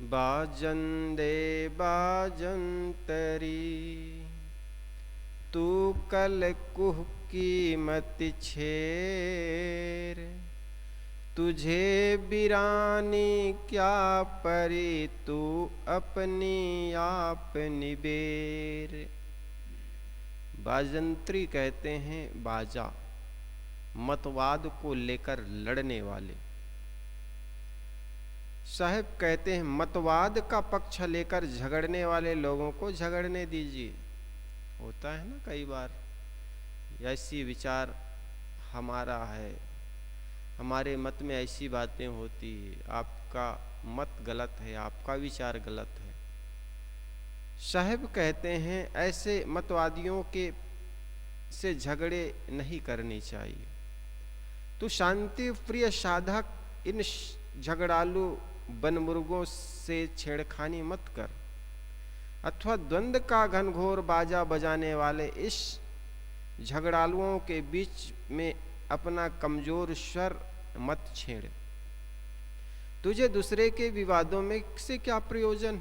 बाजंदे बाजंतरी तू कल कुह की मत छेर। तुझे बिरानी क्या परी तू अपनी आप निबेर। बाजंत्री कहते हैं बाजा, मतवाद को लेकर लड़ने वाले। साहब कहते हैं मतवाद का पक्ष लेकर झगड़ने वाले लोगों को झगड़ने दीजिए। होता है ना कई बार, ऐसी विचार हमारा है, हमारे मत में ऐसी बातें होती है, आपका मत गलत है, आपका विचार गलत है। साहब कहते हैं ऐसे मतवादियों के से झगड़े नहीं करने चाहिए। तो शांति प्रिय साधक इन झगड़ालू बनमुर्गों से छेड़खानी मत कर, अथवा द्वंद्व का घनघोर बाजा बजाने वाले इस झगड़ालुओं के बीच में अपना कमजोर स्वर मत छेड़। तुझे दूसरे के विवादों में से क्या प्रयोजन।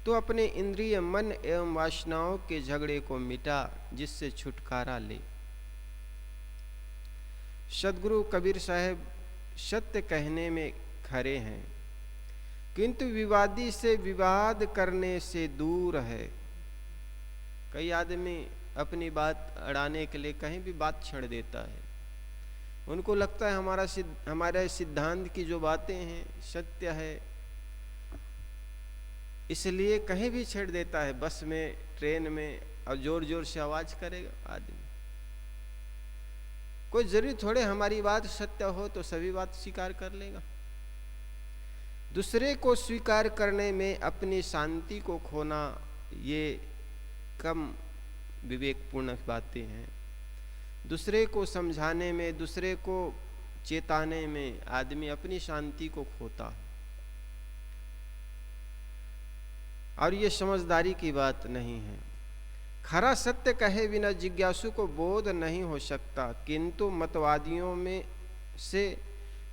तो अपने इंद्रिय मन एवं वासनाओं के झगड़े को मिटा, जिससे छुटकारा ले। सदगुरु कबीर साहब सत्य कहने में खरे हैं, किंतु विवादी से विवाद करने से दूर है। कई आदमी अपनी बात अड़ाने के लिए कहीं भी बात छेड़ देता है। उनको लगता है हमारे सिद्धांत की जो बातें हैं सत्य है, इसलिए कहीं भी छेड़ देता है, बस में, ट्रेन में, और जोर जोर से आवाज करेगा आदमी। कोई जरूरी थोड़े हमारी बात सत्य हो तो सभी बात स्वीकार कर लेगा। दूसरे को स्वीकार करने में अपनी शांति को खोना, ये कम विवेकपूर्ण बातें हैं। दूसरे को समझाने में, दूसरे को चेताने में आदमी अपनी शांति को खोता है, और ये समझदारी की बात नहीं है। खरा सत्य कहे बिना जिज्ञासु को बोध नहीं हो सकता, किंतु मतवादियों में से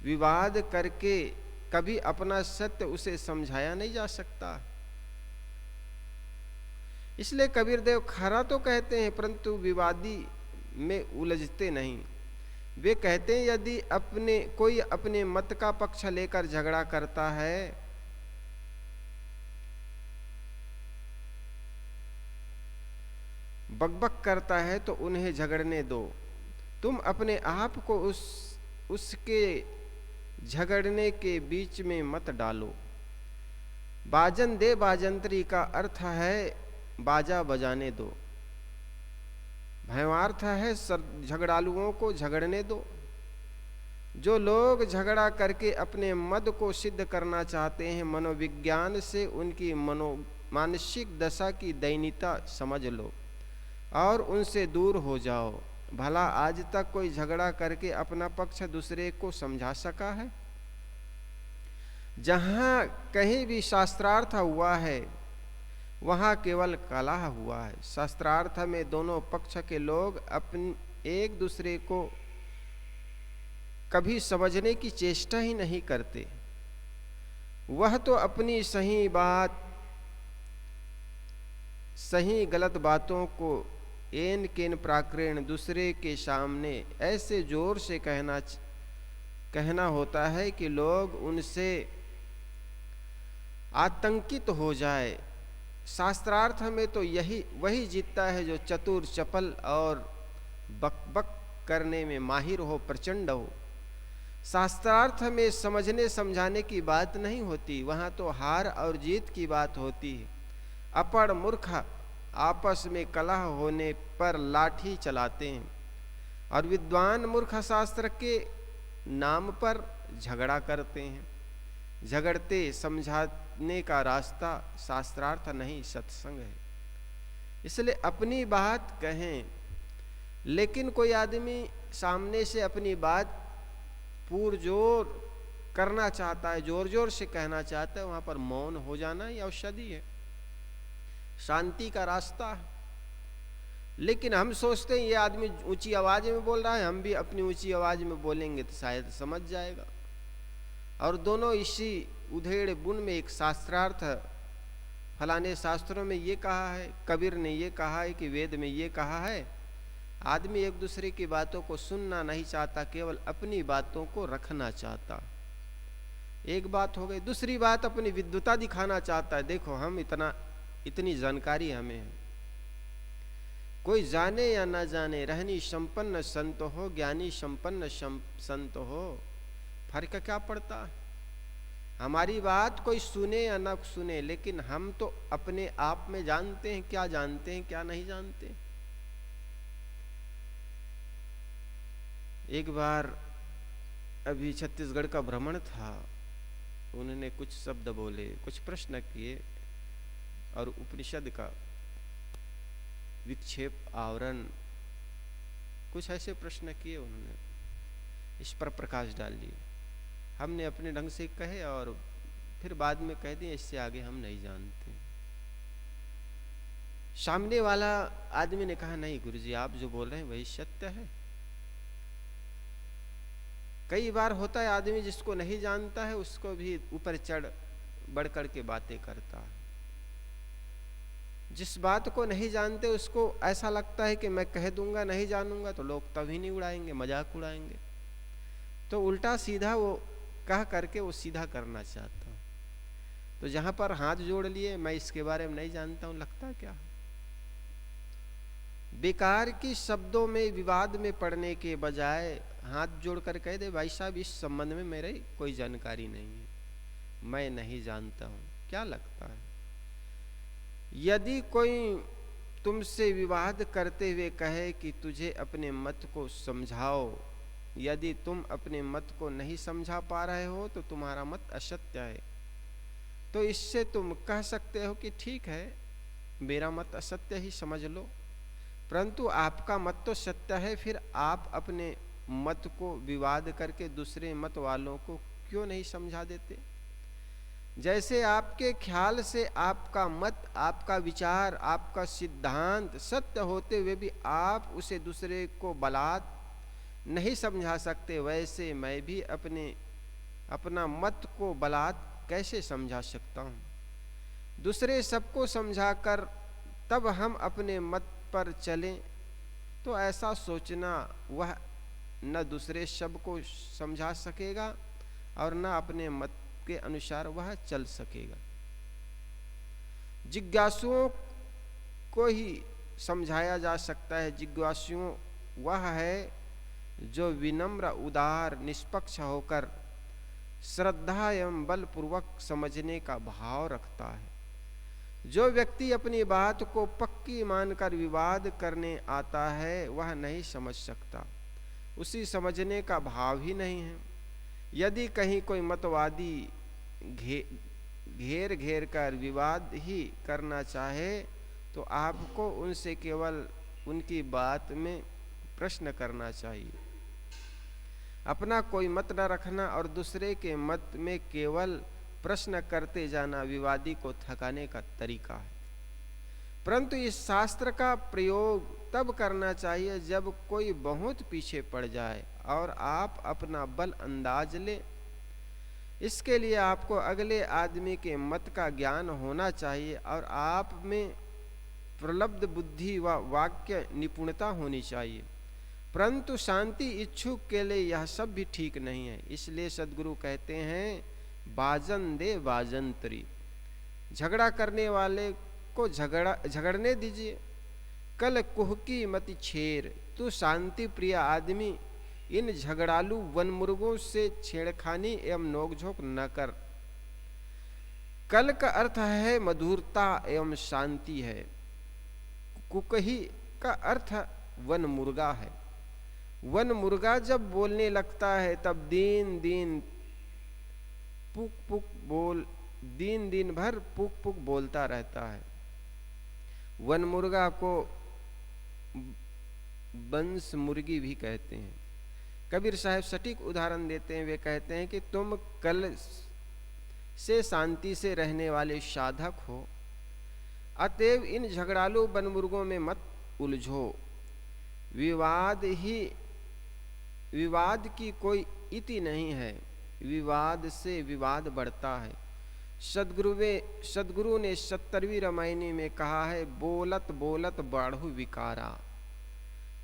विवाद करके कभी अपना सत्य उसे समझाया नहीं जा सकता। इसलिए कबीर देव खरा तो कहते हैं, परंतु विवादी में उलझते नहीं। वे कहते हैं यदि कोई अपने मत का पक्ष लेकर झगड़ा करता है, बकबक करता है, तो उन्हें झगड़ने दो। तुम अपने आप को उसके झगड़ने के बीच में मत डालो। बाजन दे बाजंत्री का अर्थ है बाजा बजाने दो, भयवार्थ है झगड़ालुओं को झगड़ने दो। जो लोग झगड़ा करके अपने मद को सिद्ध करना चाहते हैं, मनोविज्ञान से उनकी मानसिक दशा की दयनीयता समझ लो और उनसे दूर हो जाओ। भला आज तक कोई झगड़ा करके अपना पक्ष दूसरे को समझा सका है। जहां कहीं भी शास्त्रार्थ हुआ है वहां केवल कलह हुआ है। शास्त्रार्थ में दोनों पक्ष के लोग एक दूसरे को कभी समझने की चेष्टा ही नहीं करते। वह तो अपनी सही बात, सही गलत बातों को एन केन प्राकृण दूसरे के सामने ऐसे जोर से कहना होता है कि लोग उनसे आतंकित हो जाए। शास्त्रार्थ में तो वही जीतता है जो चतुर, चपल और बकबक करने में माहिर हो, प्रचंड हो। शास्त्रार्थ में समझने समझाने की बात नहीं होती, वहां तो हार और जीत की बात होती है। अपढ़ मूर्ख आपस में कलह होने पर लाठी चलाते हैं, और विद्वान मूर्ख शास्त्र के नाम पर झगड़ा करते हैं। झगड़ते समझाने का रास्ता शास्त्रार्थ नहीं, सत्संग है। इसलिए अपनी बात कहें, लेकिन कोई आदमी सामने से अपनी बात पुरजोर करना चाहता है, जोर जोर से कहना चाहता है, वहां पर मौन हो जाना ही औषधि है, शांति का रास्ता है। लेकिन हम सोचते हैं ये आदमी ऊंची आवाज में बोल रहा है, हम भी अपनी ऊंची आवाज में बोलेंगे तो शायद समझ जाएगा, और दोनों इसी उधेड़ बुन में एक शास्त्रार्थ, फलाने शास्त्रों में ये कहा है, कबीर ने ये कहा है कि वेद में ये कहा है। आदमी एक दूसरे की बातों को सुनना नहीं चाहता, केवल अपनी बातों को रखना चाहता। एक बात हो गई। दूसरी बात, अपनी विद्वता दिखाना चाहता है, देखो हम इतनी जानकारी हमें है। कोई जाने या ना जाने, रहनी संपन्न संत हो, ज्ञानी संपन्न संत हो, फर्क क्या पड़ता है? हमारी बात कोई सुने या ना सुने, लेकिन हम तो अपने आप में जानते हैं, क्या जानते हैं क्या नहीं जानते। एक बार अभी छत्तीसगढ़ का भ्रमण था, उन्होंने कुछ शब्द बोले, कुछ प्रश्न किए और उपनिषद का विक्षेप, आवरण, कुछ ऐसे प्रश्न किए उन्होंने, इस पर प्रकाश डाल दिए। हमने अपने ढंग से कहे और फिर बाद में कह दिए इससे आगे हम नहीं जानते। सामने वाला आदमी ने कहा नहीं गुरुजी, आप जो बोल रहे हैं वही सत्य है। कई बार होता है आदमी जिसको नहीं जानता है उसको भी ऊपर चढ़ बढ़ कर के बातें करता है। जिस बात को नहीं जानते उसको ऐसा लगता है कि मैं कह दूंगा, नहीं जानूंगा तो लोग तभी नहीं उड़ाएंगे, मजाक उड़ाएंगे, तो उल्टा सीधा वो कह करके वो सीधा करना चाहता हूं। तो जहां पर हाथ जोड़ लिए, मैं इसके बारे में नहीं जानता हूं, लगता क्या बेकार की शब्दों में विवाद में पड़ने के बजाय हाथ जोड़कर कह दे भाई साहब इस संबंध में मेरी कोई जानकारी नहीं है, मैं नहीं जानता हूं। क्या लगता है? यदि कोई तुमसे विवाद करते हुए कहे कि तुझे अपने मत को समझाओ, यदि तुम अपने मत को नहीं समझा पा रहे हो तो तुम्हारा मत असत्य है, तो इससे तुम कह सकते हो कि ठीक है मेरा मत असत्य ही समझ लो, परंतु आपका मत तो सत्य है, फिर आप अपने मत को विवाद करके दूसरे मत वालों को क्यों नहीं समझा देते? जैसे आपके ख्याल से आपका मत, आपका विचार, आपका सिद्धांत सत्य होते हुए भी आप उसे दूसरे को बलात् नहीं समझा सकते, वैसे मैं भी अपना मत को बलात् कैसे समझा सकता हूँ? दूसरे सबको समझाकर तब हम अपने मत पर चलें, तो ऐसा सोचना वह न दूसरे सबको समझा सकेगा और न अपने मत के अनुसार वह चल सकेगा। जिज्ञासुओं को ही समझाया जा सकता है। जिज्ञासुओं वह है जो विनम्र, उदार, निष्पक्ष होकर श्रद्धा एवं बलपूर्वक समझने का भाव रखता है। जो व्यक्ति अपनी बात को पक्की मानकर विवाद करने आता है वह नहीं समझ सकता, उसी समझने का भाव ही नहीं है। यदि कहीं कोई मतवादी घेर घेर कर विवाद ही करना चाहे तो आपको उनसे केवल उनकी बात में प्रश्न करना चाहिए। अपना कोई मत न रखना और दूसरे के मत में केवल प्रश्न करते जाना विवादी को थकाने का तरीका है। परंतु इस शास्त्र का प्रयोग तब करना चाहिए जब कोई बहुत पीछे पड़ जाए और आप अपना बल अंदाज ले। इसके लिए आपको अगले आदमी के मत का ज्ञान होना चाहिए और आप में प्रलब्ध बुद्धि व वाक्य निपुणता होनी चाहिए। परंतु शांति इच्छुक के लिए यह सब भी ठीक नहीं है। इसलिए सद्गुरु कहते हैं बाजन दे बाजंतरी, झगड़ा करने वाले को झगड़ने दीजिए। कल कुहकी मति छेर, तू शांति प्रिय आदमी इन झगड़ालू वनमुर्गों से छेड़खानी एवं नोकझोंक न कर। कल का अर्थ है मधुरता एवं शांति है। कुकही का अर्थ वन मुर्गा है। वन मुर्गा जब बोलने लगता है तब दिन दिन भर पुक पुक बोलता रहता है। वन मुर्गा को बंस मुर्गी भी कहते हैं। कबीर साहब सटीक उदाहरण देते हैं। वे कहते हैं कि तुम कल से शांति से रहने वाले साधक हो, अतएव इन झगड़ालू बनमुर्गों में मत उलझो। विवाद की कोई इति नहीं है, विवाद से विवाद बढ़ता है। सदगुरु ने 70वीं रामायणी में कहा है, बोलत बोलत बाढ़ु विकारा।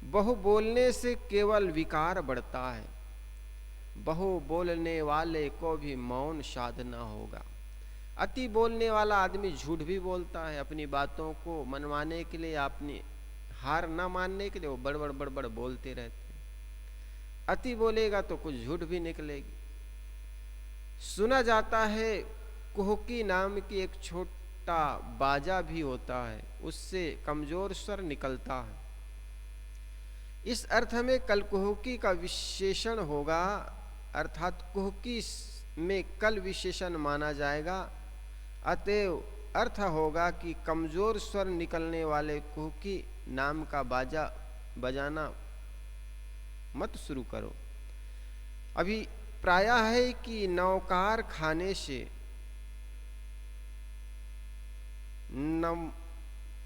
बहु बोलने से केवल विकार बढ़ता है, बहु बोलने वाले को भी मौन साधना होगा। अति बोलने वाला आदमी झूठ भी बोलता है, अपनी बातों को मनवाने के लिए, अपनी हार न मानने के लिए वो बड़बड़ बड़बड़ बोलते रहते हैं। अति बोलेगा तो कुछ झूठ भी निकलेगी। सुना जाता है कुहकी नाम की एक छोटा बाजा भी होता है, उससे कमजोर स्वर निकलता है। इस अर्थ में कल कुहकी का विशेषण होगा, अर्थात कुहकी में कल विशेषण माना जाएगा। अतएव अर्थ होगा कि कमजोर स्वर निकलने वाले कुहकी नाम का बाजा बजाना मत शुरू करो। अभी प्रायः है कि नवकार खाने से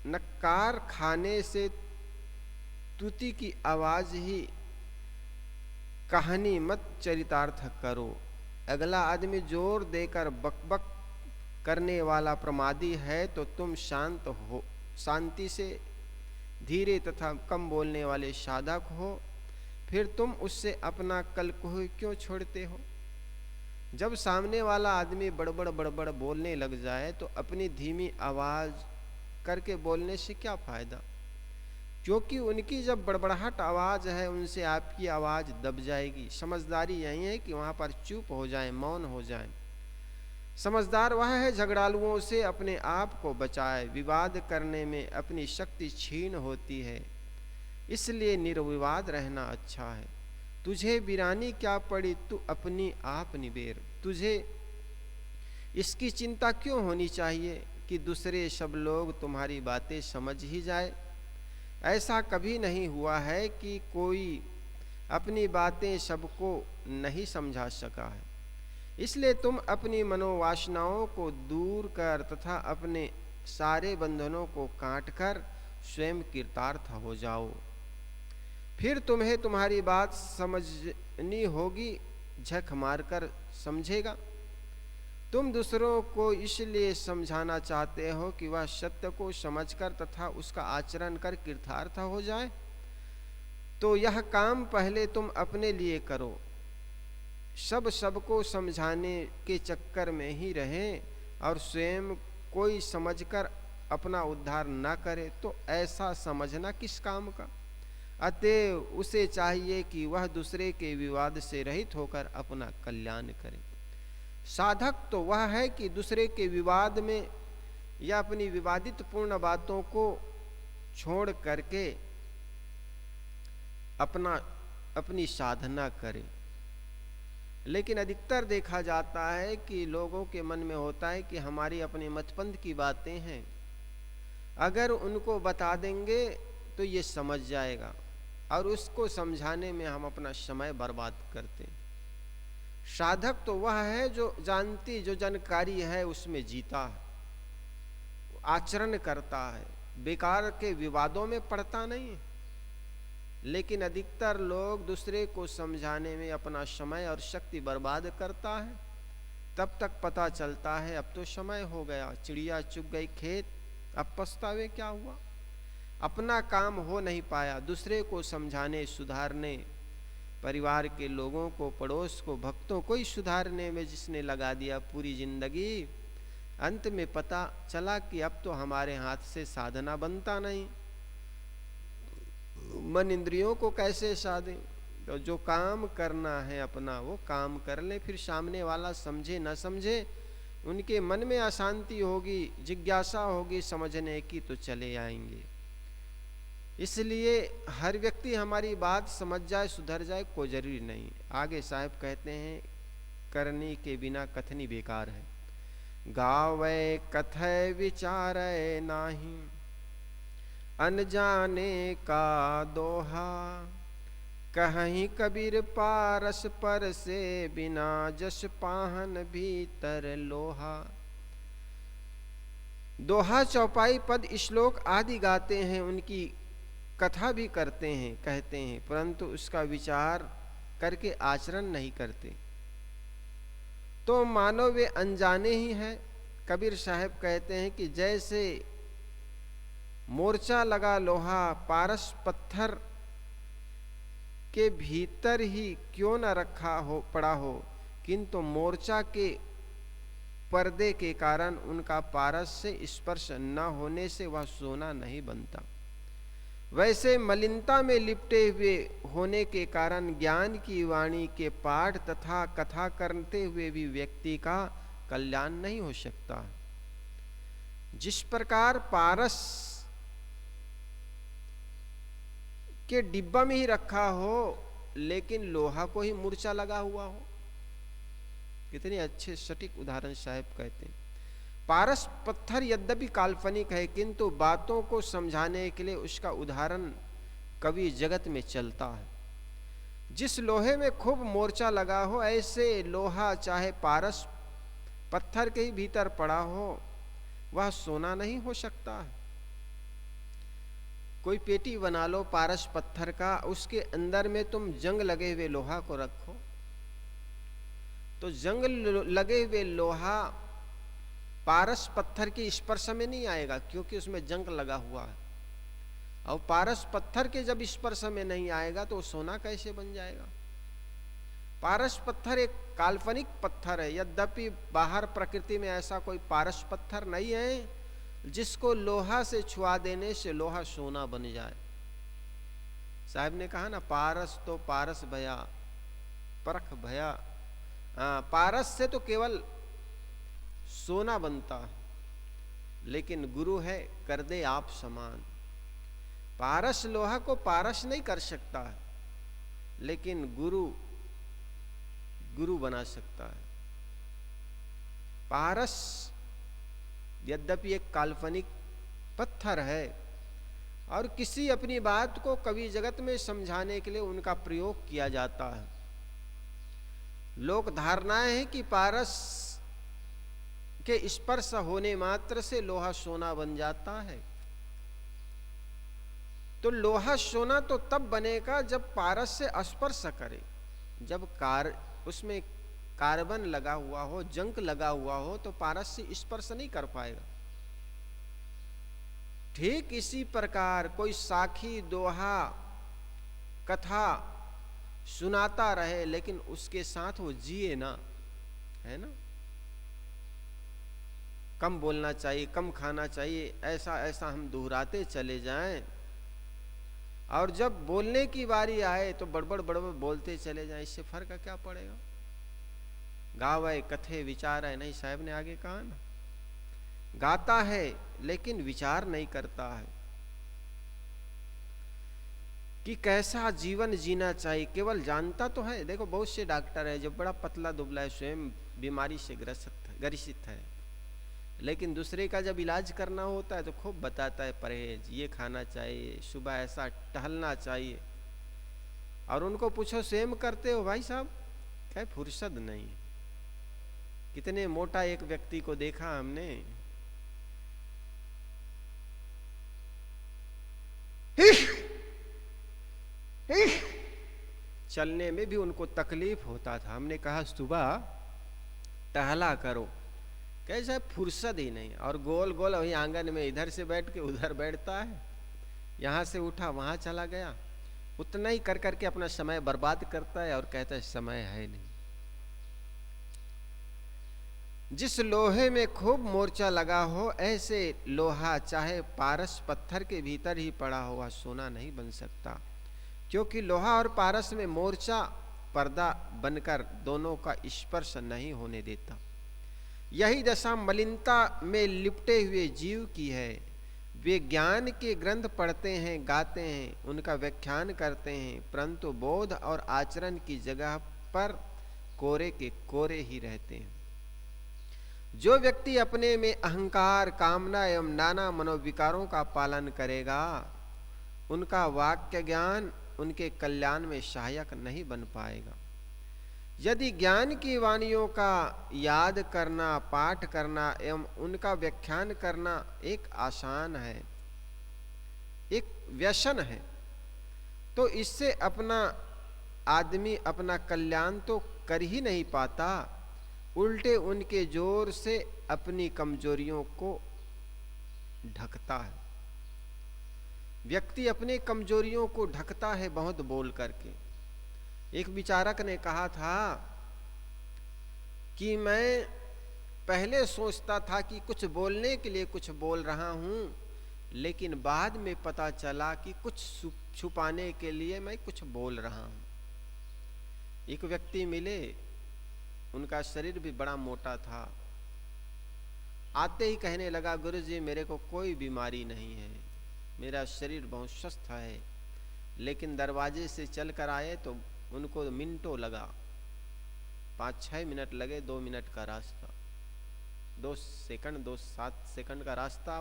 नक्कार खाने से तुति की आवाज ही कहानी मत चरितार्थ करो। अगला आदमी जोर देकर बकबक करने वाला प्रमादी है तो तुम शांति से धीरे तथा कम बोलने वाले साधक हो, फिर तुम उससे अपना कलकुह क्यों छोड़ते हो? जब सामने वाला आदमी बड़बड़ बड़बड़ बोलने लग जाए तो अपनी धीमी आवाज करके बोलने से क्या फायदा, क्योंकि उनकी जब बड़बड़ाहट आवाज है उनसे आपकी आवाज दब जाएगी। समझदारी यही है कि वहां पर चुप हो जाए, मौन हो जाए। समझदार वह है झगड़ालुओं से अपने आप को बचाए। विवाद करने में अपनी शक्ति छीन होती है, इसलिए निर्विवाद रहना अच्छा है। तुझे वीरानी क्या पड़ी, तू अपनी आप निबेर। तुझे इसकी चिंता क्यों होनी चाहिए कि दूसरे सब लोग तुम्हारी बातें समझ ही जाए। ऐसा कभी नहीं हुआ है कि कोई अपनी बातें सबको नहीं समझा सका है। इसलिए तुम अपनी मनोवासनाओं को दूर कर तथा अपने सारे बंधनों को काट कर स्वयं कृतार्थ हो जाओ। फिर तुम्हें तुम्हारी बात समझनी होगी, झक मारकर समझेगा। तुम दूसरों को इसलिए समझाना चाहते हो कि वह सत्य को समझकर तथा उसका आचरण कर कृतार्थ हो जाए, तो यह काम पहले तुम अपने लिए करो। सबको समझाने के चक्कर में ही रहें और स्वयं कोई समझकर अपना उद्धार न करे तो ऐसा समझना किस काम का। अतएव उसे चाहिए कि वह दूसरे के विवाद से रहित होकर अपना कल्याण करे। साधक तो वह है कि दूसरे के विवाद में या अपनी विवादित पूर्ण बातों को छोड़ करके अपनी साधना करे। लेकिन अधिकतर देखा जाता है कि लोगों के मन में होता है कि हमारी अपने मतपंथ की बातें हैं, अगर उनको बता देंगे तो ये समझ जाएगा, और उसको समझाने में हम अपना समय बर्बाद करते हैं। साधक तो वह है जो जानकारी है उसमें जीता है, आचरण करता है, बेकार के विवादों में पड़ता नहीं है। लेकिन अधिकतर लोग दूसरे को समझाने में अपना समय और शक्ति बर्बाद करता है। तब तक पता चलता है अब तो समय हो गया, चिड़िया चुग गई खेत, अब पछतावे क्या हुआ। अपना काम हो नहीं पाया, दूसरे को समझाने सुधारने, परिवार के लोगों को, पड़ोस को, भक्तों को ही सुधारने में जिसने लगा दिया पूरी जिंदगी, अंत में पता चला कि अब तो हमारे हाथ से साधना बनता नहीं। मन इंद्रियों को कैसे साधें? तो जो काम करना है अपना वो काम कर ले, फिर सामने वाला समझे न समझे, उनके मन में अशांति होगी, जिज्ञासा होगी समझने की, तो चले आएंगे। इसलिए हर व्यक्ति हमारी बात समझ जाए, सुधर जाए, कोई जरूरी नहीं। आगे साहब कहते हैं, करनी के बिना कथनी बेकार है। गावे कथय विचारे नाही, अनजाने का दोहा। कहीं कबीर पारस पर से, बिना जस पाहन भीतर लोहा। दोहा, चौपाई, पद, श्लोक आदि गाते हैं, उनकी कथा भी करते हैं, कहते हैं, परंतु उसका विचार करके आचरण नहीं करते, तो मानो वे अनजाने ही हैं। कबीर साहब कहते हैं कि जैसे मोर्चा लगा लोहा पारस पत्थर के भीतर ही क्यों न रखा हो पड़ा हो, किंतु मोर्चा के पर्दे के कारण उनका पारस से स्पर्श न होने से वह सोना नहीं बनता। वैसे मलिनता में लिपटे हुए होने के कारण ज्ञान की वाणी के पाठ तथा कथा करते हुए भी व्यक्ति का कल्याण नहीं हो सकता। जिस प्रकार पारस के डिब्बा में ही रखा हो लेकिन लोहा को ही मूर्छा लगा हुआ हो। कितने अच्छे सटीक उदाहरण साहब कहते हैं। पारस पत्थर यद्यपि काल्पनिक है किंतु बातों को समझाने के लिए उसका उदाहरण कवि जगत में चलता है। जिस लोहे में खूब मोर्चा लगा हो ऐसे लोहा चाहे पारस पत्थर के ही भीतर पड़ा हो वह सोना नहीं हो सकता है। कोई पेटी बना लो पारस पत्थर का, उसके अंदर में तुम जंग लगे हुए लोहा को रखो तो जंग लगे हुए लोहा पारस पत्थर के स्पर्श में नहीं आएगा क्योंकि उसमें जंग लगा हुआ है। और पारस पत्थर के जब स्पर्श में नहीं आएगा तो सोना कैसे बन जाएगा। पारस पत्थर एक काल्पनिक पत्थर है, यद्यपि बाहर प्रकृति में ऐसा कोई पारस पत्थर नहीं है जिसको लोहा से छुआ देने से लोहा सोना बन जाए। साहब ने कहा ना, पारस तो पारस भया परख भया। पारस से तो केवल सोना बनता है, लेकिन गुरु है कर दे आप समान। पारस लोहा को पारस नहीं कर सकता है, लेकिन गुरु गुरु बना सकता है। पारस यद्यपि एक काल्पनिक पत्थर है और किसी अपनी बात को कवि जगत में समझाने के लिए उनका प्रयोग किया जाता है। लोक धारणाएं हैं कि पारस के स्पर्श होने मात्र से लोहा सोना बन जाता है। तो लोहा सोना तो तब बनेगा जब पारस से स्पर्श करे, जब उसमें कार्बन लगा हुआ हो, जंक लगा हुआ हो तो पारस से स्पर्श नहीं कर पाएगा। ठीक इसी प्रकार कोई साखी दोहा कथा सुनाता रहे लेकिन उसके साथ वो जिए ना, है ना। कम बोलना चाहिए, कम खाना चाहिए, ऐसा ऐसा हम दोहराते चले जाएं और जब बोलने की बारी आए तो बड़बड़ बड़बड़ बोलते चले जाएं, इससे फर्क क्या पड़ेगा। गावे कथे विचार है, नहीं साहब ने आगे कहा ना, गाता है लेकिन विचार नहीं करता है कि कैसा जीवन जीना चाहिए, केवल जानता तो है। देखो बहुत से डॉक्टर है जो बड़ा पतला दुबला है, स्वयं बीमारी से ग्रसित है, लेकिन दूसरे का जब इलाज करना होता है तो खूब बताता है परहेज, ये खाना चाहिए, सुबह ऐसा टहलना चाहिए। और उनको पूछो स्वयं करते हो भाई साहब, क्या फुर्सत नहीं। कितने मोटा एक व्यक्ति को देखा हमने, चलने में भी उनको तकलीफ होता था। हमने कहा सुबह टहला करो, कैसा फुर्सत ही नहीं। और गोल गोल वही आंगन में इधर से बैठ के उधर बैठता है, यहाँ से उठा वहाँ चला गया, उतना ही कर करके अपना समय बर्बाद करता है और कहता है समय है नहीं। जिस लोहे में खूब मोर्चा लगा हो ऐसे लोहा चाहे पारस पत्थर के भीतर ही पड़ा हुआ सोना नहीं बन सकता, क्योंकि लोहा और पारस में मोर्चा पर्दा बनकर दोनों का स्पर्श नहीं होने देता। यही दशा मलिनता में लिपटे हुए जीव की है। वे ज्ञान के ग्रंथ पढ़ते हैं, गाते हैं, उनका व्याख्यान करते हैं, परंतु बोध और आचरण की जगह पर कोरे के कोरे ही रहते हैं। जो व्यक्ति अपने में अहंकार, कामना एवं नाना मनोविकारों का पालन करेगा, उनका वाक्य ज्ञान उनके कल्याण में सहायक नहीं बन पाएगा। यदि ज्ञान की वाणियों का याद करना, पाठ करना एवं उनका व्याख्यान करना एक आसान है, एक व्यसन है, तो इससे अपना आदमी अपना कल्याण तो कर ही नहीं पाता, उल्टे उनके जोर से अपनी कमजोरियों को ढकता है। व्यक्ति अपनी कमजोरियों को ढकता है बहुत बोल करके। एक विचारक ने कहा था कि मैं पहले सोचता था कि कुछ बोलने के लिए कुछ बोल रहा हूं, लेकिन बाद में पता चला कि कुछ छुपाने के लिए मैं कुछ बोल रहा हूं। एक व्यक्ति मिले, उनका शरीर भी बड़ा मोटा था। आते ही कहने लगा, गुरुजी मेरे को कोई बीमारी नहीं है, मेरा शरीर बहुत स्वस्थ है। लेकिन दरवाजे से चल कर आए तो उनको मिनटों लगा, 5-6 मिनट लगे। 2 मिनट का रास्ता, 7 सेकंड का रास्ता,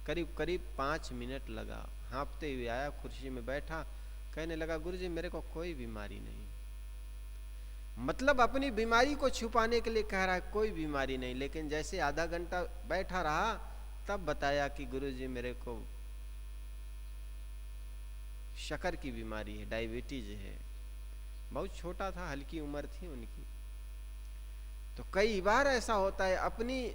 करीब करीब 5 मिनट लगा। हाँफते हुए आया, कुर्सी में बैठा, कहने लगा, गुरुजी मेरे को कोई बीमारी नहीं। मतलब अपनी बीमारी को छुपाने के लिए कह रहा है कोई बीमारी नहीं, लेकिन जैसे आधा घंटा बैठा रहा तब बताया कि गुरुजी मेरे को शक्कर की बीमारी है, डायबिटीज है। बहुत छोटा था, हल्की उम्र थी उनकी। तो कई बार ऐसा होता है, अपनी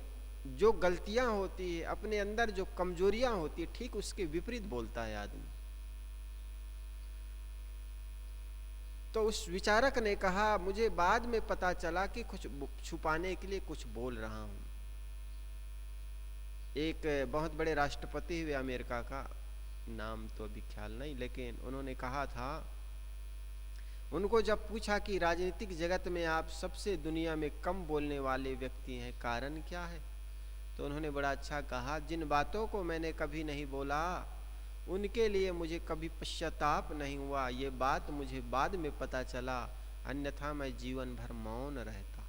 जो गलतियां होती है, अपने अंदर जो कमजोरियां होती है, ठीक उसके विपरीत बोलता है आदमी। तो उस विचारक ने कहा, मुझे बाद में पता चला कि कुछ छुपाने के लिए कुछ बोल रहा हूं। एक बहुत बड़े राष्ट्रपति हुए अमेरिका का, नाम तो अभी ख्याल नहीं, लेकिन उन्होंने कहा था, उनको जब पूछा कि राजनीतिक जगत में आप सबसे दुनिया में कम बोलने वाले व्यक्ति हैं, कारण क्या है? तो उन्होंने बड़ा अच्छा कहा, जिन बातों को मैंने कभी नहीं बोला उनके लिए मुझे कभी पश्चाताप नहीं हुआ। ये बात मुझे बाद में पता चला, अन्यथा मैं जीवन भर मौन रहता।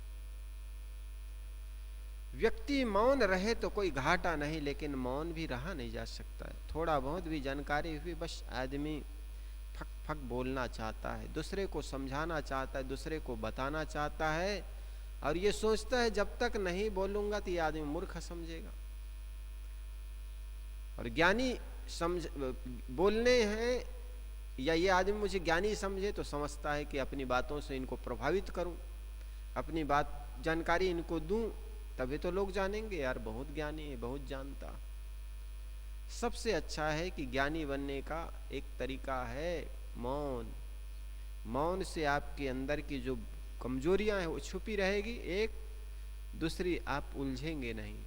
व्यक्ति मौन रहे तो कोई घाटा नहीं, लेकिन मौन भी रहा नहीं जा सकता है। थोड़ा बहुत भी जानकारी हुई, बस आदमी फक फक बोलना चाहता है, दूसरे को समझाना चाहता है, दूसरे को बताना चाहता है, और ये सोचता है जब तक नहीं बोलूंगा तो ये आदमी मूर्ख समझेगा। और ज्ञानी समझ बोलने हैं, या ये आदमी मुझे ज्ञानी समझे तो समझता है कि अपनी बातों से इनको प्रभावित करूं, अपनी बात जानकारी इनको दूं, तभी तो लोग जानेंगे, यार बहुत ज्ञानी है, बहुत जानता। सबसे अच्छा है कि ज्ञानी बनने का एक तरीका है मौन। मौन से आपके अंदर की जो कमजोरियां हैं वो छुपी रहेगी, एक दूसरी आप उलझेंगे नहीं।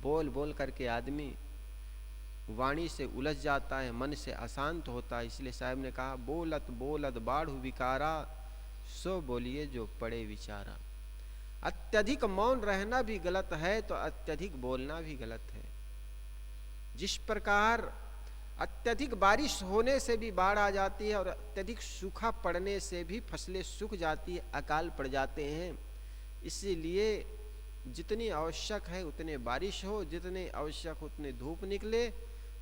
बोल बोल करके आदमी वाणी से उलझ जाता है, मन से अशांत होता है। इसलिए साहब ने कहा, बोलत बोलत बाढ़ु विकारा, सो बोलिए जो पड़े विचारा। अत्यधिक मौन रहना भी गलत है तो अत्यधिक बोलना भी गलत है। जिस प्रकार अत्यधिक बारिश होने से भी बाढ़ आ जाती है और अत्यधिक सूखा पड़ने से भी फसलें सूख जाती है, अकाल पड़ जाते हैं। इसीलिए जितनी आवश्यक है उतने बारिश हो, जितने आवश्यक उतने धूप निकले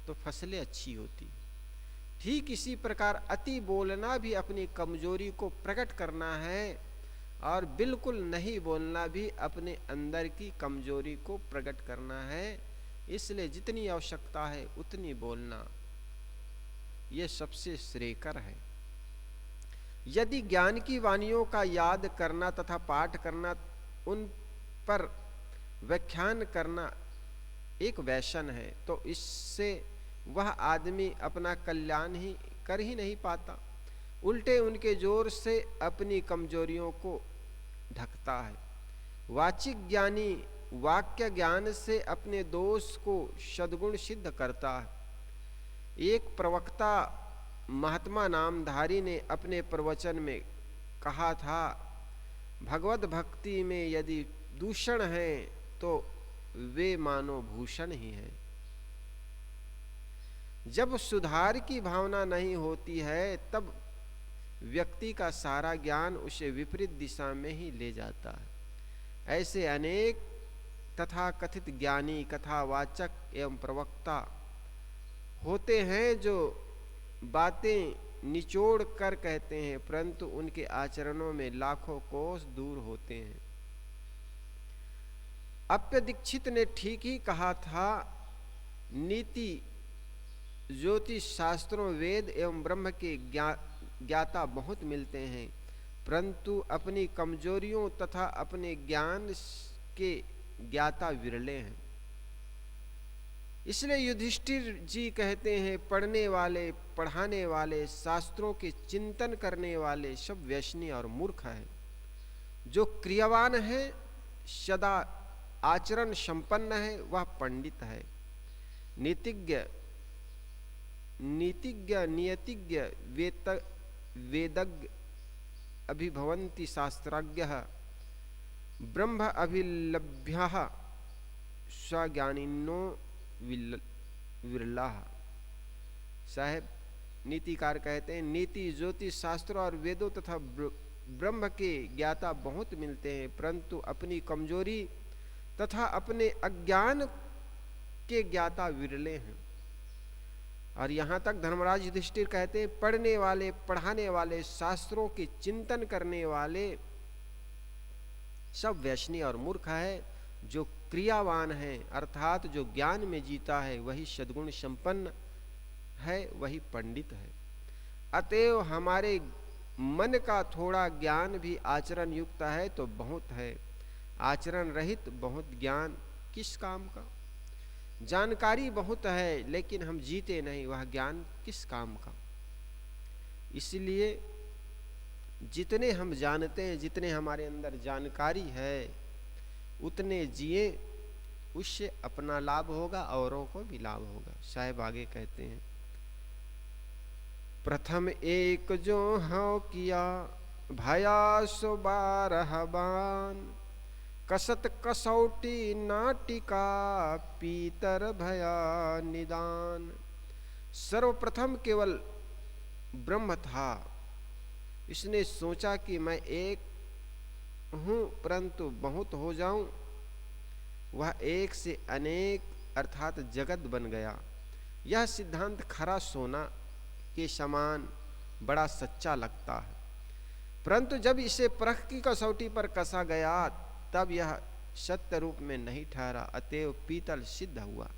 तो फसलें अच्छी होती। ठीक इसी प्रकार अति बोलना भी अपनी कमजोरी को प्रकट करना है, और बिल्कुल नहीं बोलना भी अपने अंदर की कमजोरी को प्रकट करना है। इसलिए जितनी आवश्यकता है उतनी बोलना, ये सबसे श्रेयकर है। यदि ज्ञान की वाणियों का याद करना तथा पाठ करना, उन पर व्याख्यान करना एक व्यसन है, तो इससे वह आदमी अपना कल्याण ही कर ही नहीं पाता, उल्टे उनके जोर से अपनी कमजोरियों को ढकता है। वाचिक ज्ञानी वाक्य ज्ञान से अपने दोष को सद्गुण सिद्ध करता है। एक प्रवक्ता महात्मा नामधारी ने अपने प्रवचन में कहा था, भगवत भक्ति में यदि दूषण है तो वे मानो भूषण ही है। जब सुधार की भावना नहीं होती है तब व्यक्ति का सारा ज्ञान उसे विपरीत दिशा में ही ले जाता है। ऐसे अनेक तथा कथित ज्ञानी, कथावाचक एवं प्रवक्ता होते हैं जो बातें निचोड़ कर कहते हैं, परंतु उनके आचरणों में लाखों कोस दूर होते हैं। अप्य दीक्षित ने ठीक ही कहा था, नीति ज्योतिष शास्त्रों, वेद एवं ब्रह्म के ज्ञाता बहुत मिलते हैं, परंतु अपनी कमजोरियों तथा अपने ज्ञान के ज्ञाता विरले हैं। इसलिए युधिष्ठिर जी कहते हैं, पढ़ने वाले, पढ़ाने वाले, शास्त्रों के चिंतन करने वाले सब व्यसनी और मूर्ख हैं। जो क्रियावान है, सदा आचरण संपन्न है, वह पंडित है। नीतिज्ञ, नियतिज्ञ, वेदज्ञ अभिभवन्ति शास्त्रज्ञः, ब्रह्म अभिलभ्यः स्वज्ञानिनो विरलाः। साहेब नीतिकार कहते हैं, नीति, ज्योतिष, शास्त्र और वेदों तथा ब्रह्म के ज्ञाता बहुत मिलते हैं, परंतु अपनी कमजोरी तथा अपने अज्ञान के ज्ञाता विरले हैं। और यहाँ तक धर्मराज युधिष्ठिर कहते हैं, पढ़ने वाले, पढ़ाने वाले, शास्त्रों के चिंतन करने वाले सब व्यसनी और मूर्ख है। जो क्रियावान है अर्थात जो ज्ञान में जीता है, वही सद्गुण संपन्न है, वही पंडित है। अतएव हमारे मन का थोड़ा ज्ञान भी आचरण युक्त है तो बहुत है, आचरण रहित बहुत ज्ञान किस काम का। जानकारी बहुत है लेकिन हम जीते नहीं, वह ज्ञान किस काम का। इसलिए जितने हम जानते हैं, जितने हमारे अंदर जानकारी है, उतने जिए, उससे अपना लाभ होगा, औरों को भी लाभ होगा। साहेब आगे कहते हैं, प्रथम एक जो हौ किया, भया सो 12 बान, कसत कसौटी नाटिका, पीतर भया निदान। सर्वप्रथम केवल ब्रह्म था। इसने सोचा कि मैं एक हूं परंतु बहुत हो जाऊं। वह एक से अनेक अर्थात जगत बन गया। यह सिद्धांत खरा सोना के समान बड़ा सच्चा लगता है, परंतु जब इसे परख की कसौटी पर कसा गया तब यह सत्य रूप में नहीं ठहरा, अतएव पीतल सिद्ध हुआ।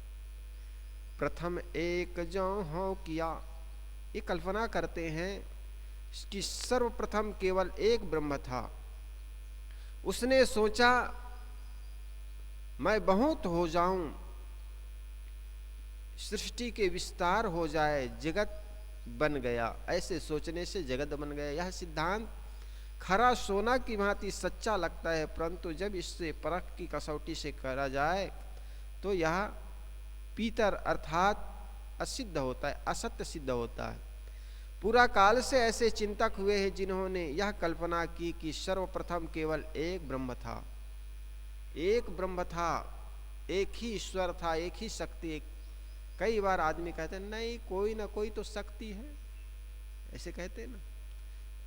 प्रथम एक जो हो किया, ये कल्पना करते हैं कि सर्वप्रथम केवल एक ब्रह्म था। उसने सोचा मैं बहुत हो जाऊं, सृष्टि के विस्तार हो जाए, जगत बन गया। ऐसे सोचने से जगत बन गया। यह सिद्धांत खरा सोना की भांति सच्चा लगता है, परंतु जब इससे परख की कसौटी से करा जाए तो यह पीतर अर्थात असिद्ध होता है, असत्य सिद्ध होता है। पूरा काल से ऐसे चिंतक हुए हैं जिन्होंने यह कल्पना की कि सर्वप्रथम केवल एक ब्रह्म था, एक ब्रह्म था, एक ही ईश्वर था, एक ही शक्ति। कई बार आदमी कहते हैं नहीं, कोई ना कोई तो शक्ति है, ऐसे कहते हैं ना,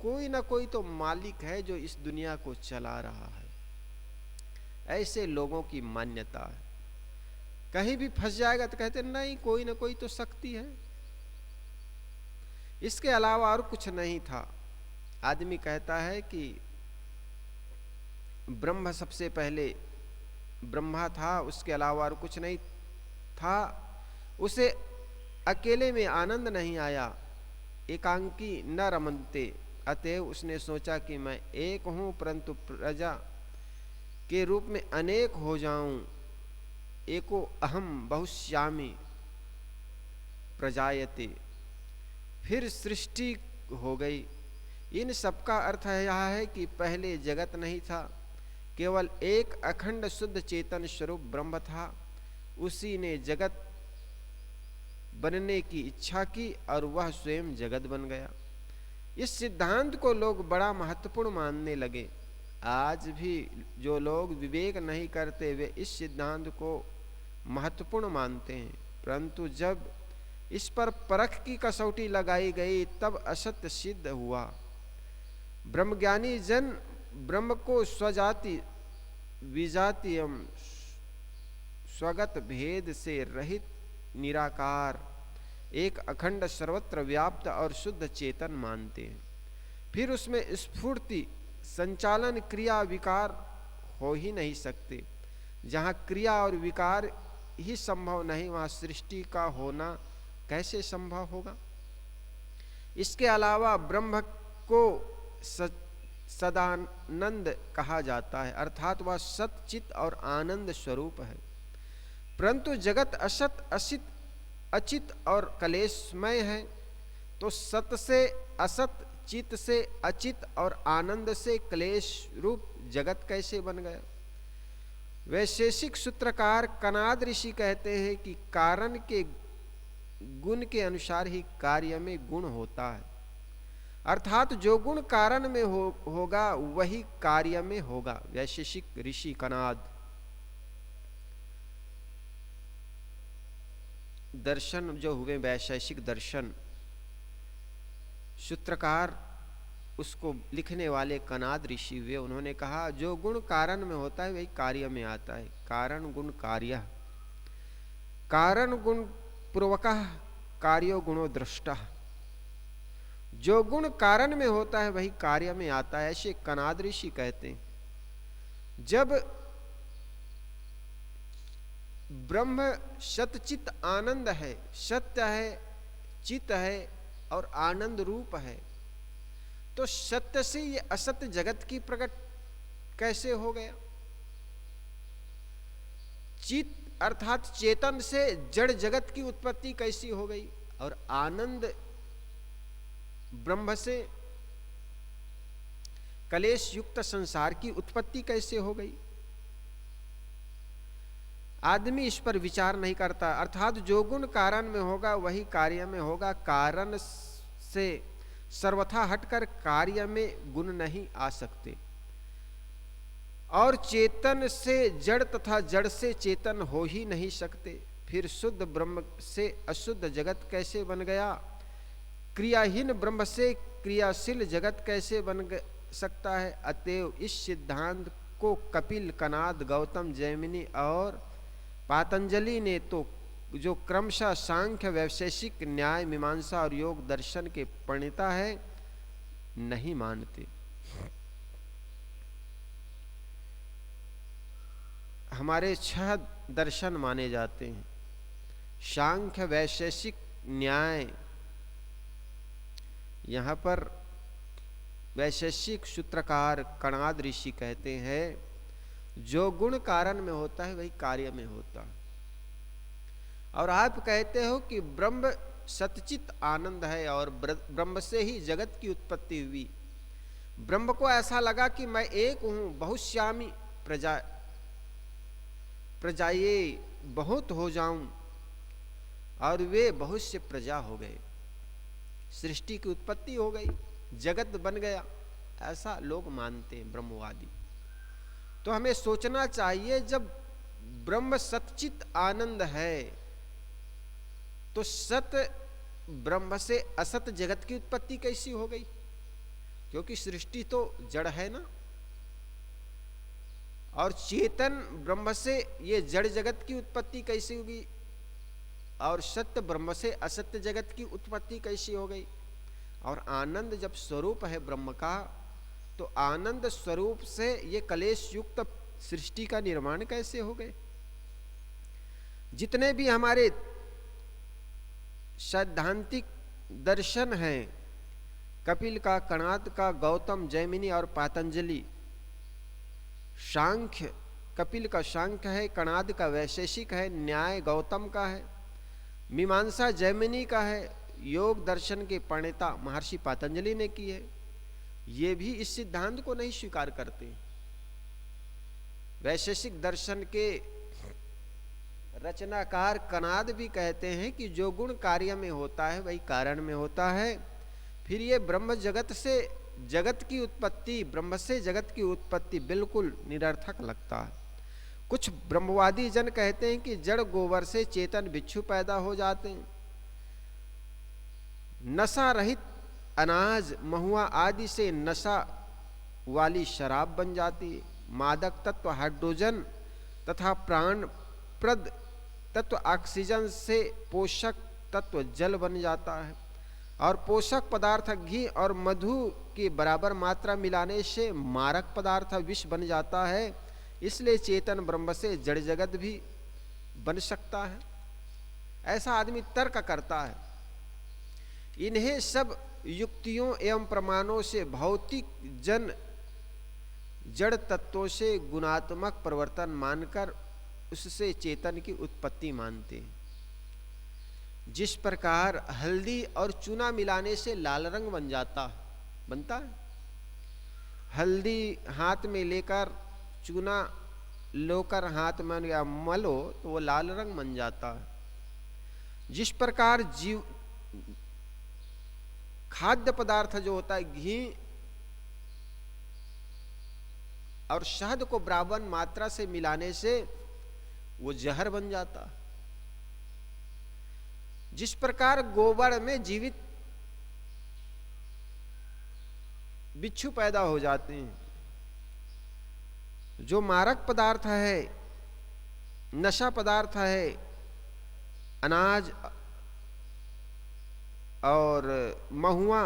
कोई ना कोई तो मालिक है जो इस दुनिया को चला रहा है। ऐसे लोगों की मान्यता है। कहीं भी फंस जाएगा तो कहते हैं नहीं, कोई ना कोई तो शक्ति है, इसके अलावा और कुछ नहीं था। आदमी कहता है कि ब्रह्म सबसे पहले ब्रह्मा था, उसके अलावा और कुछ नहीं था। उसे अकेले में आनंद नहीं आया, एकांकी न रमनते, अतएव उसने सोचा कि मैं एक हूं परंतु प्रजा के रूप में अनेक हो जाऊं। एको अहम बहुश्यामी प्रजायते, फिर सृष्टि हो गई। इन सबका अर्थ यह है कि पहले जगत नहीं था, केवल एक अखंड शुद्ध चेतन स्वरूप ब्रह्म था। उसी ने जगत बनने की इच्छा की और वह स्वयं जगत बन गया। इस सिद्धांत को लोग बड़ा महत्वपूर्ण मानने लगे। आज भी जो लोग विवेक नहीं करते वे इस सिद्धांत को महत्वपूर्ण मानते हैं, परंतु जब इस पर परख की कसौटी लगाई गई तब असत्य सिद्ध हुआ। ब्रह्मज्ञानी जन ब्रह्म को स्वजाति विजाति एवं स्वगत भेद से रहित, निराकार, एक अखंड, सर्वत्र व्याप्त और शुद्ध चेतन मानते हैं। फिर उसमें स्फूर्ति, संचालन, क्रिया, विकार हो ही नहीं सकते। जहाँ क्रिया और विकार ही संभव नहीं, वहाँ सृष्टि का होना कैसे संभव होगा। इसके अलावा ब्रह्म को सदानंद कहा जाता है, अर्थात वह सत चित और आनंद स्वरूप है। परंतु जगत असत असित अचित और कलेशमय है, तो सत से असत, चित से अचित और आनंद से क्लेश रूप जगत कैसे बन गया? वैशेषिक सूत्रकार कनाद ऋषि कहते हैं कि कारण के गुण के अनुसार ही कार्य में गुण होता है, अर्थात जो गुण कारण में होगा वही कार्य में होगा। वैशेषिक ऋषि कनाद। दर्शन जो हुए वैशेषिक दर्शन, सूत्रकार उसको लिखने वाले कनाद ऋषि हुए। उन्होंने कहा जो गुण कारण में होता है वही कार्य में आता है। कारण गुण कार्य, कारण गुण पूर्वकः कार्यो गुणो दृष्टः। जो गुण कारण में होता है वही कार्य में आता है, ऐसे कनाद ऋषि कहते हैं। जब ब्रह्म सतचित आनंद है, सत्य है, चित है और आनंद रूप है, तो सत्य से ये असत्य जगत की प्रकट कैसे हो गया? चित अर्थात चेतन से जड़ जगत की उत्पत्ति कैसी हो गई? और आनंद ब्रह्म से कलेश युक्त संसार की उत्पत्ति कैसे हो गई? आदमी इस पर विचार नहीं करता, अर्थात जो गुण कारण में होगा वही कार्य में होगा। कारण से सर्वथा हटकर कार्य में गुण नहीं आ सकते। और चेतन से जड़ तथा जड़ से चेतन हो ही नहीं सकते। फिर शुद्ध ब्रह्म से अशुद्ध जगत कैसे बन गया? क्रियाहीन ब्रह्म से क्रियाशील जगत कैसे बन सकता है? अतएव इस सिद्धांत को कपिल, कनाद, गौतम, जैमिनी और पातंजलि ने तो जो क्रमशः सांख्य, वैशेषिक, न्याय, मीमांसा और योग दर्शन के प्रणेता है नहीं मानते। हमारे 6 दर्शन माने जाते हैं, सांख्य, वैशेषिक, न्याय। यहाँ पर वैशेषिक सूत्रकार कणाद ऋषि कहते हैं जो गुण कारण में होता है वही कार्य में होता है। और आप कहते हो कि ब्रह्म सतचित आनंद है और ब्रह्म से ही जगत की उत्पत्ति हुई। ब्रह्म को ऐसा लगा कि मैं एक हूं, बहुश्यामी प्रजाये बहुत हो जाऊं, और वे बहुत से प्रजा हो गए। सृष्टि की उत्पत्ति हो गई, जगत बन गया, ऐसा लोग मानते हैं ब्रह्मवादी। तो हमें सोचना चाहिए, जब ब्रह्म सतचित आनंद है तो सत ब्रह्म से असत जगत की उत्पत्ति कैसी हो गई? क्योंकि सृष्टि तो जड़ है ना, और चेतन ब्रह्म से ये जड़ जगत की उत्पत्ति कैसी होगी? और सत्य ब्रह्म से असत्य जगत की उत्पत्ति कैसी हो गई? और आनंद जब स्वरूप है ब्रह्म का, तो आनंद स्वरूप से ये कलेश युक्त सृष्टि का निर्माण कैसे हो गए? जितने भी हमारे सैद्धांतिक दर्शन हैं, कपिल का, कणाद का, गौतम, जैमिनी और पातंजलि, सांख्य कपिल का सांख्य है, कणाद का वैशेषिक है, न्याय गौतम का है, मीमांसा जैमिनी का है, योग दर्शन के प्रणेता महर्षि पातंजलि ने की है। ये भी इस सिद्धांत को नहीं स्वीकार करते। वैशेषिक दर्शन के रचनाकार कनाद भी कहते हैं कि जो गुण कार्य में होता है वही कारण में होता है। फिर ये ब्रह्म जगत से जगत की उत्पत्ति, ब्रह्म से जगत की उत्पत्ति बिल्कुल निरर्थक लगता है। कुछ ब्रह्मवादी जन कहते हैं कि जड़ गोबर से चेतन बिच्छू पैदा हो जाते हैं, नशा रहित अनाज, महुआ आदि से नशा वाली शराब बन जाती है, मादक तत्व हाइड्रोजन तथा प्राणप्रद तत्व ऑक्सीजन से पोषक तत्व जल बन जाता है, और पोषक पदार्थ घी और मधु की बराबर मात्रा मिलाने से मारक पदार्थ विष बन जाता है। इसलिए चेतन ब्रह्म से जड़ जगत भी बन सकता है। ऐसा आदमी तर्क करता है। इन्हें सब युक्तियों एवं प्रमाणों से भौतिक जन जड़ तत्वों से गुणात्मक परिवर्तन मानकर उससे चेतन की उत्पत्ति मानते हैं। जिस प्रकार हल्दी और चूना मिलाने से लाल रंग बनता है। हल्दी हाथ में लेकर चूना लोकर हाथ में या मलो तो वो लाल रंग बन जाता है। जिस प्रकार जीव खाद्य पदार्थ जो होता है, घी और शहद को बराबर मात्रा से मिलाने से वो जहर बन जाता है। जिस प्रकार गोबर में जीवित बिच्छू पैदा हो जाते हैं, जो मारक पदार्थ है, नशा पदार्थ है, अनाज और महुआ,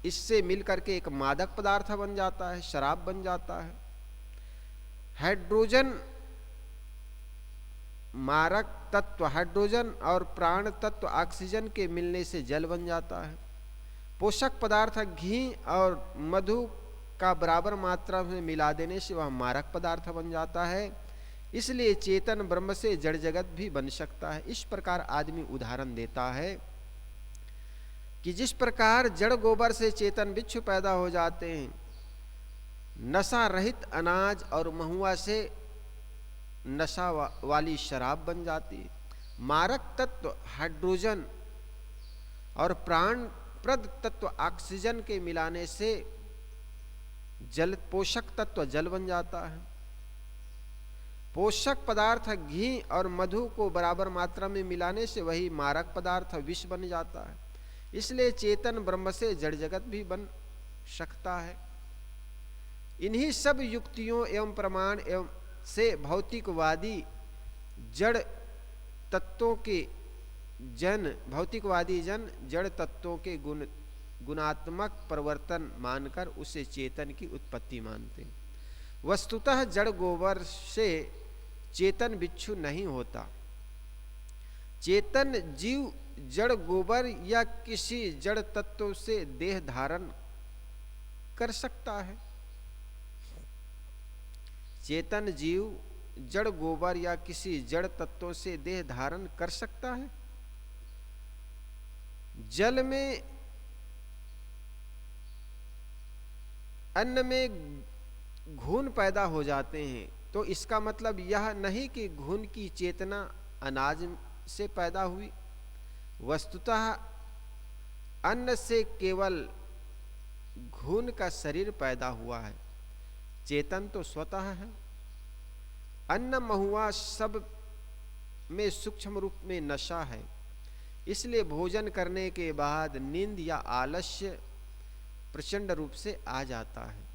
इससे मिलकर के एक मादक पदार्थ बन जाता है, शराब बन जाता है। हाइड्रोजन मारक तत्व, हाइड्रोजन और प्राण तत्व ऑक्सीजन के मिलने से जल बन जाता है। पोषक पदार्थ घी और मधु का बराबर मात्रा में मिला देने से वह मारक पदार्थ बन जाता है। इसलिए चेतन ब्रह्म से जड़ जगत भी बन सकता है। इस प्रकार आदमी उदाहरण देता है कि जिस प्रकार जड़ गोबर से चेतन बिच्छू पैदा हो जाते हैं, नशा रहित अनाज और महुआ से नशा वाली शराब बन जाती है। मारक तत्व हाइड्रोजन और प्राणप्रद तत्व ऑक्सीजन के मिलाने से जल पोषक तत्व जल बन जाता है। पोषक पदार्थ घी और मधु को बराबर मात्रा में मिलाने से वही मारक पदार्थ विष बन जाता है। इसलिए चेतन ब्रह्म से जड़ जगत भी बन सकता है। इन्हीं सब युक्तियों एवं प्रमाण एवं से भौतिकवादी जड़ तत्वों के भौतिकवादी जन जड़ तत्वों के गुणात्मक परिवर्तन मानकर उसे चेतन की उत्पत्ति मानते हैं। वस्तुतः जड़ गोबर से चेतन बिच्छू नहीं होता। चेतन जीव जड़ गोबर या किसी जड़ तत्व से देह धारण कर सकता है। चेतन जीव जड़ गोबर या किसी जड़ तत्वों से देह धारण कर सकता है। जल में, अन्न में घून पैदा हो जाते हैं तो इसका मतलब यह नहीं कि घून की चेतना अनाज से पैदा हुई। वस्तुतः अन्न से केवल घून का शरीर पैदा हुआ है, चेतन तो स्वतः है। अन्न महुआ सब में सूक्ष्म रूप में नशा है। इसलिए भोजन करने के बाद नींद या आलस्य प्रचंड रूप से आ जाता है।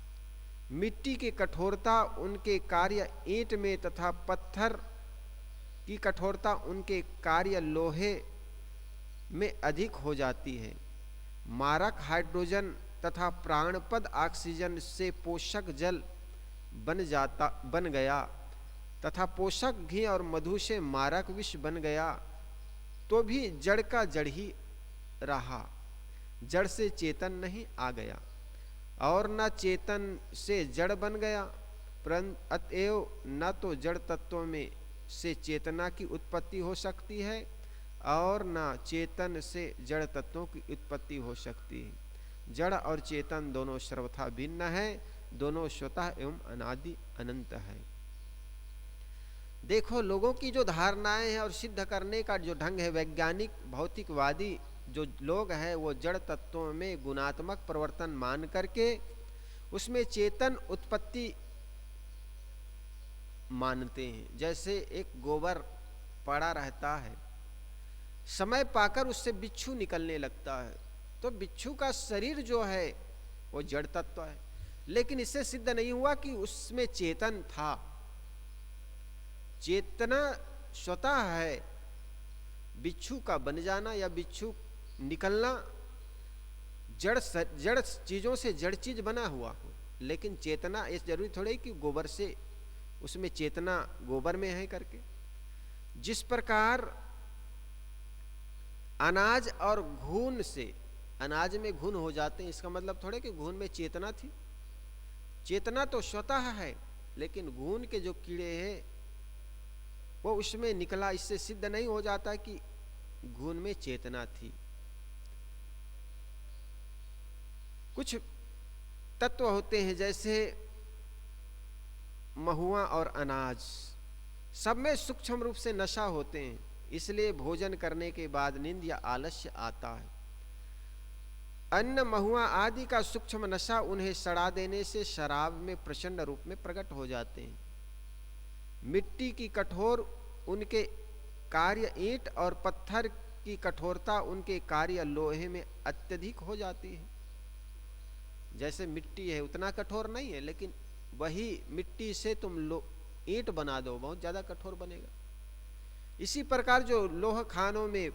मिट्टी की कठोरता उनके कार्य ईंट में तथा पत्थर की कठोरता उनके कार्य लोहे में अधिक हो जाती है। मारक हाइड्रोजन तथा प्राणपद ऑक्सीजन से पोषक जल बन गया तथा पोषक घी और मधु से मारक विष बन गया तो भी जड़ का जड़ ही रहा, जड़ से चेतन नहीं आ गया और न चेतन से जड़ बन गया। परंतु अतएव न तो जड़ तत्वों में से चेतना की उत्पत्ति हो सकती है और न चेतन से जड़ तत्वों की उत्पत्ति हो सकती है। जड़ और चेतन दोनों सर्वथा भिन्न है, दोनों स्वतः एवं अनादि अनंत है। देखो, लोगों की जो धारणाएं हैं और सिद्ध करने का जो ढंग है, वैज्ञानिक भौतिकवादी जो लोग हैं वो जड़ तत्वों में गुणात्मक परिवर्तन मान करके उसमें चेतन उत्पत्ति मानते हैं। जैसे एक गोबर पड़ा रहता है, समय पाकर उससे बिच्छू निकलने लगता है तो बिच्छू का शरीर जो है वो जड़ तत्व है, लेकिन इससे सिद्ध नहीं हुआ कि उसमें चेतन था। चेतना स्वतः है। बिच्छू का बन जाना या बिच्छू निकलना जड़ चीजों से जड़ चीज बना हुआ हो, लेकिन चेतना ये जरूरी थोड़ी कि गोबर से उसमें चेतना गोबर में है करके। जिस प्रकार अनाज और घून से, अनाज में घून हो जाते हैं, इसका मतलब थोड़े कि घून में चेतना थी। चेतना तो स्वतः है, लेकिन गुण के जो कीड़े हैं वो उसमें निकला। इससे सिद्ध नहीं हो जाता कि गुण में चेतना थी। कुछ तत्व होते हैं जैसे महुआ और अनाज, सब में सूक्ष्म रूप से नशा होते हैं, इसलिए भोजन करने के बाद नींद या आलस्य आता है। अन्न, महुआ आदि का सूक्ष्म नशा उन्हें सड़ा देने से शराब में प्रचंड रूप में प्रकट हो जाते हैं। मिट्टी की कठोर उनके कार्य, ईंट और पत्थर की कठोरता उनके कार्य लोहे में अत्यधिक हो जाती है। जैसे मिट्टी है उतना कठोर नहीं है, लेकिन वही मिट्टी से तुम ईंट बना दो, बहुत ज्यादा कठोर बनेगा। इसी प्रकार जो लोह खानों में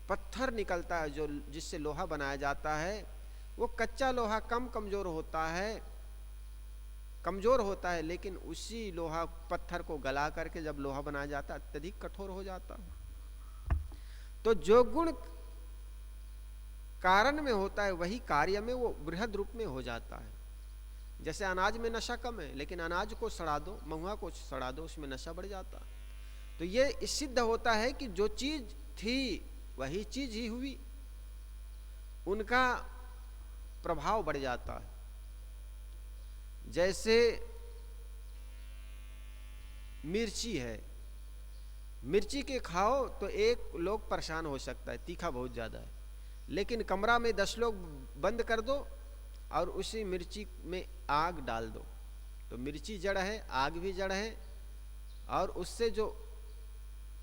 पत्थर निकलता है, जो जिससे लोहा बनाया जाता है, वो कच्चा लोहा कमजोर होता है, लेकिन उसी लोहा पत्थर को गला करके जब लोहा बनाया जाता है अत्यधिक कठोर हो जाता है। तो जो गुण कारण में होता है वही कार्य में वो बृहद रूप में हो जाता है। जैसे अनाज में नशा कम है, लेकिन अनाज को सड़ा दो, महुआ को सड़ा दो, उसमें नशा बढ़ जाता है। तो ये सिद्ध होता है कि जो चीज थी वही चीज ही हुई, उनका प्रभाव बढ़ जाता है। जैसे मिर्ची है, मिर्ची के खाओ तो एक लोग परेशान हो सकता है, तीखा बहुत ज्यादा है, लेकिन कमरा में 10 लोग बंद कर दो और उसी मिर्ची में आग डाल दो, तो मिर्ची जड़ है, आग भी जड़ है, और उससे जो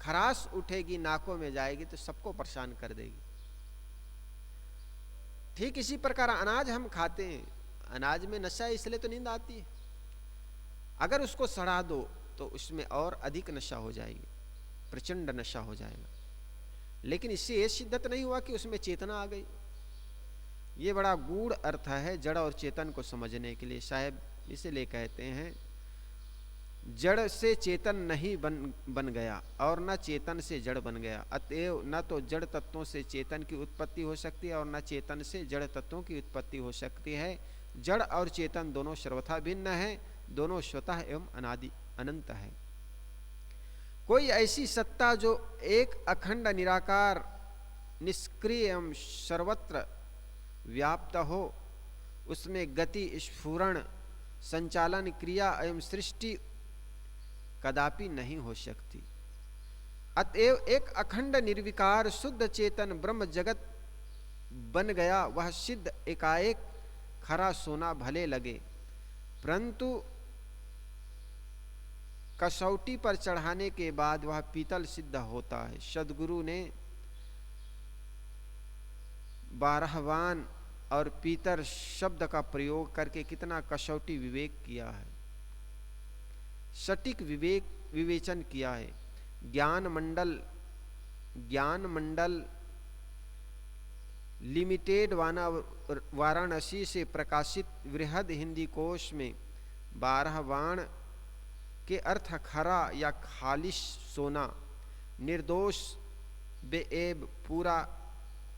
खराश उठेगी, नाकों में जाएगी तो सबको परेशान कर देगी। ठीक इसी प्रकार अनाज हम खाते हैं, अनाज में नशा है इसलिए तो नींद आती है। अगर उसको सड़ा दो तो उसमें और अधिक नशा हो जाएगी, प्रचंड नशा हो जाएगा, लेकिन इससे यह सिद्धत नहीं हुआ कि उसमें चेतना आ गई। ये बड़ा गूढ़ अर्थ है जड़ और चेतन को समझने के लिए। साहब इसीलिए कहते हैं जड़ से चेतन नहीं बन गया और न चेतन से जड़ बन गया, अतएव न तो जड़ तत्वों से चेतन की उत्पत्ति हो सकती है और न चेतन से जड़ तत्वों की उत्पत्ति हो सकती है। जड़ और चेतन दोनों सर्वथा भिन्न है, दोनों स्वतः एवं अनादि अनंत है। कोई ऐसी सत्ता जो एक अखंड निराकार, निष्क्रिय एवं सर्वत्र व्याप्त हो, उसमें गति, स्फुरण, संचालन, क्रिया एवं सृष्टि कदापि नहीं हो सकती। अतएव एक अखंड निर्विकार शुद्ध चेतन ब्रह्म जगत बन गया, वह सिद्ध एकाएक खरा सोना भले लगे, परंतु कसौटी पर चढ़ाने के बाद वह पीतल सिद्ध होता है। सद्गुरु ने बारहवान और पीतर शब्द का प्रयोग करके कितना कसौटी विवेक किया है, सटीक विवेक विवेचन किया है। ज्ञान मंडल लिमिटेड वाराणसी से प्रकाशित वृहद हिंदी कोश में 12 वाण के अर्थ खरा या खालिश सोना, निर्दोष, बेऐब, पूरा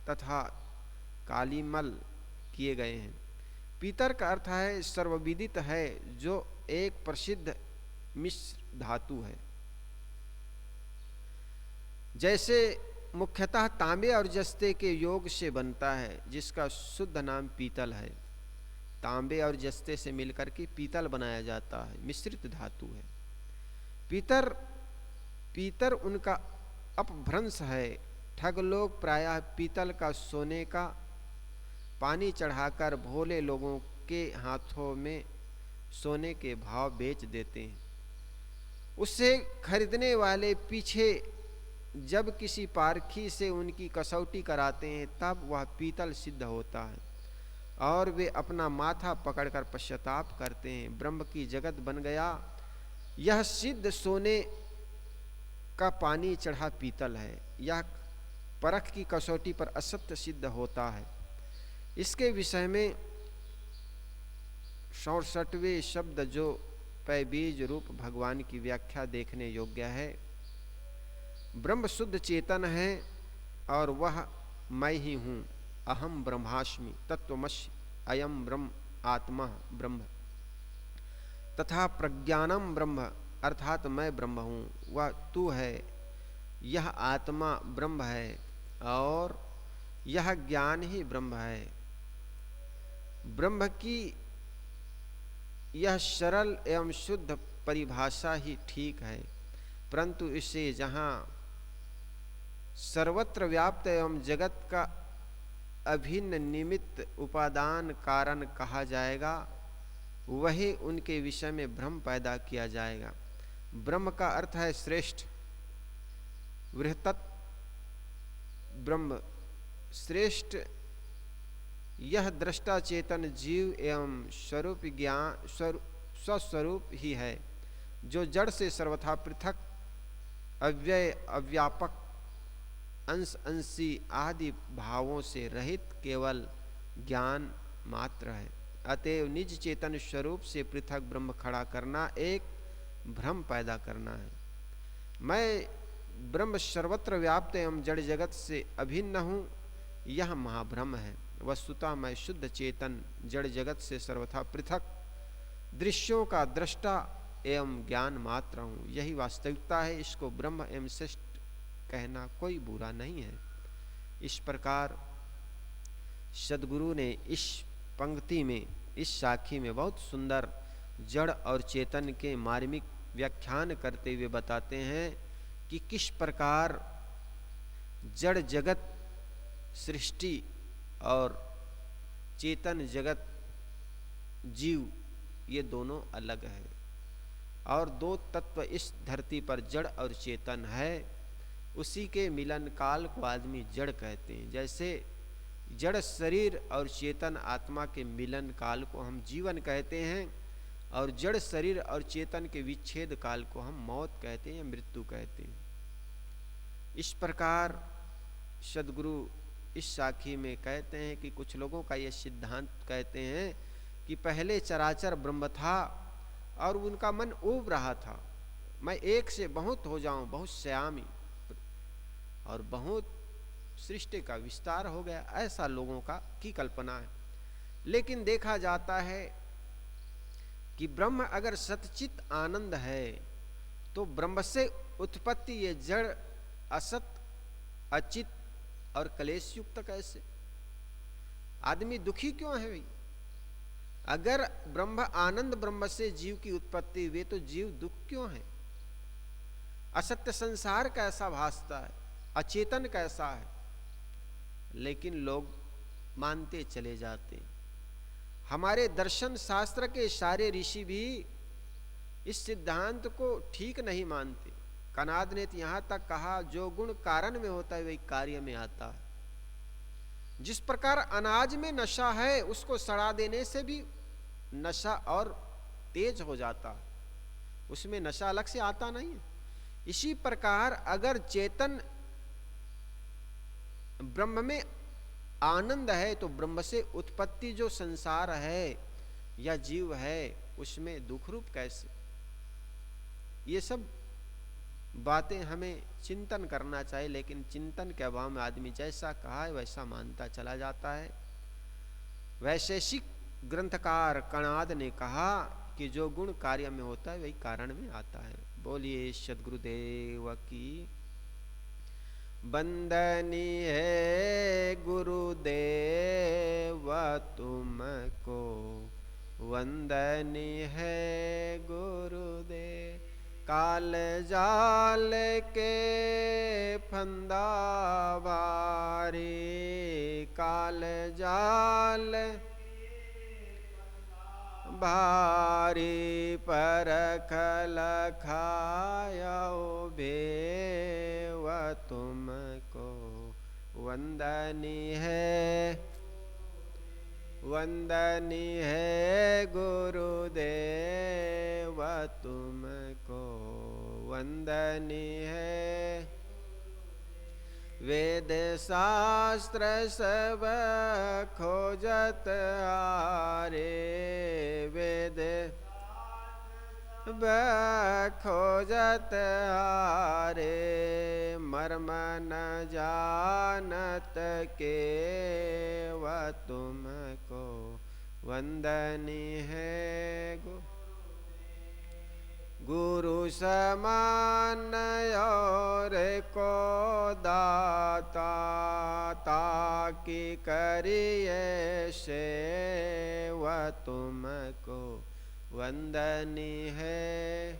तथा कालीमल किए गए हैं। पीतर का अर्थ है सर्वविदित है, जो एक प्रसिद्ध मिश्र धातु है। जैसे मुख्यतः तांबे और जस्ते के योग से बनता है, जिसका शुद्ध नाम पीतल है। तांबे और जस्ते से मिलकर के पीतल बनाया जाता है, मिश्रित धातु है। पीतर उनका अपभ्रंश है। ठग लोग प्रायः पीतल का सोने का पानी चढ़ाकर भोले लोगों के हाथों में सोने के भाव बेच देते हैं। उससे खरीदने वाले पीछे जब किसी पारखी से उनकी कसौटी कराते हैं तब वह पीतल सिद्ध होता है और वे अपना माथा पकड़कर पश्चाताप करते हैं, ब्रह्म की जगत बन गया। यह सिद्ध सोने का पानी चढ़ा पीतल है। यह परख की कसौटी पर असत्य सिद्ध होता है। इसके विषय में 67वें शब्द जो पैबीज रूप भगवान की व्याख्या देखने योग्य है। ब्रह्म शुद्ध चेतन है और वह मैं ही हूँ। अहम ब्रह्मास्मि तत्वमसि अयम ब्रह्म आत्मा ब्रह्म। तथा प्रज्ञानम ब्रह्म अर्थात मैं ब्रह्म हूँ, वह तू है, यह आत्मा ब्रह्म है और यह ज्ञान ही ब्रह्म है। ब्रह्म की यह सरल एवं शुद्ध परिभाषा ही ठीक है, परंतु इसे जहाँ सर्वत्र व्याप्त एवं जगत का अभिन्न निमित्त उपादान कारण कहा जाएगा, वही उनके विषय में भ्रम पैदा किया जाएगा। ब्रह्म का अर्थ है श्रेष्ठ, बृहत्तम ब्रह्म श्रेष्ठ। यह दृष्टा चेतन जीव एवं स्वरूप ज्ञान स्वस्वरूप ही है, जो जड़ से सर्वथा पृथक अव्यय अव्यापक अंश अंशी आदि भावों से रहित केवल ज्ञान मात्र है। अतएव निज चेतन स्वरूप से पृथक ब्रह्म खड़ा करना एक भ्रम पैदा करना है। मैं ब्रह्म सर्वत्र व्याप्त एवं जड़ जगत से अभिन्न हूँ, यह महाभ्रम है। वस्तुतः मैं शुद्ध चेतन जड़ जगत से सर्वथा पृथक दृश्यों का दृष्टा एवं ज्ञान मात्र हूँ, यही वास्तविकता है। इसको ब्रह्म एवं श्रेष्ठ कहना कोई बुरा नहीं है। इस प्रकार सद्गुरु ने इस पंक्ति में, इस साखी में बहुत सुंदर जड़ और चेतन के मार्मिक व्याख्यान करते हुए बताते हैं कि किस प्रकार जड़ जगत सृष्टि और चेतन जगत जीव ये दोनों अलग है, और दो तत्व इस धरती पर जड़ और चेतन है। उसी के मिलन काल को आदमी जड़ कहते हैं। जैसे जड़ शरीर और चेतन आत्मा के मिलन काल को हम जीवन कहते हैं, और जड़ शरीर और चेतन के विच्छेद काल को हम मौत कहते हैं, मृत्यु कहते हैं। इस प्रकार सद्गुरु इस साखी में कहते हैं कि कुछ लोगों का यह सिद्धांत कहते हैं कि पहले चराचर ब्रह्म था और उनका मन ऊब रहा था, मैं एक से बहुत हो जाऊं, बहुत श्यामी और बहुत सृष्टि का विस्तार हो गया, ऐसा लोगों का की कल्पना है। लेकिन देखा जाता है कि ब्रह्म अगर सतचित आनंद है तो ब्रह्म से उत्पत्ति ये जड़ असत अचित और कलेश युक्त कैसे? आदमी दुखी क्यों है भाई? अगर ब्रह्म आनंद ब्रह्म से जीव की उत्पत्ति हुई तो जीव दुख क्यों है? असत्य संसार कैसा भासता है, अचेतन कैसा है, लेकिन लोग मानते चले जाते। हमारे दर्शन शास्त्र के सारे ऋषि भी इस सिद्धांत को ठीक नहीं मानते। कनाद ने यहां तक कहा, जो गुण कारण में होता है वही कार्य में आता है। जिस प्रकार अनाज में नशा है, उसको सड़ा देने से भी नशा और तेज हो जाता है, उसमें नशा अलग से आता नहीं है। इसी प्रकार अगर चेतन ब्रह्म में आनंद है तो ब्रह्म से उत्पत्ति जो संसार है या जीव है उसमें दुख रूप कैसे? ये सब बातें हमें चिंतन करना चाहिए, लेकिन चिंतन के अभाव में आदमी जैसा कहा है वैसा मानता चला जाता है। वैशेषिक ग्रंथकार कणाद ने कहा कि जो गुण कार्य में होता है वही कारण में आता है। बोलिए सद्गुरुदेव की। वंदनी है गुरुदेव तुमको, वंदनी है गुरुदेव। काल जाल के फंदा भारी, काल जाल भारी परख लखायो भेव तुमको। वंदनी है, वंदनी है गुरुदेव तुमको, वंदनी है। वेद शास्त्र सब खोजत हारे, वेद खोजत हारे। मर्म न जानत के व तुमको, वंदनी है गुरु समान और को दाता, ताकि करिए सेवा तुमको वंदनी है।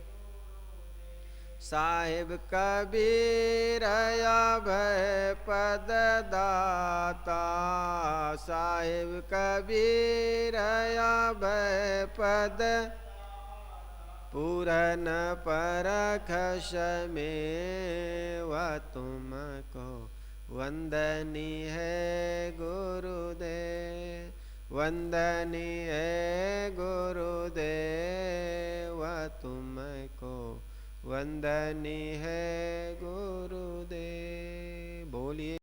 साहिब कबीर अभय पद दाता, साहिब कबीर अभय पद पूरन परख समेव तुमको वंदनी है गुरुदेव, वंदनी है गुरुदेव तुमको वंदनी है गुरुदेव। बोलिए।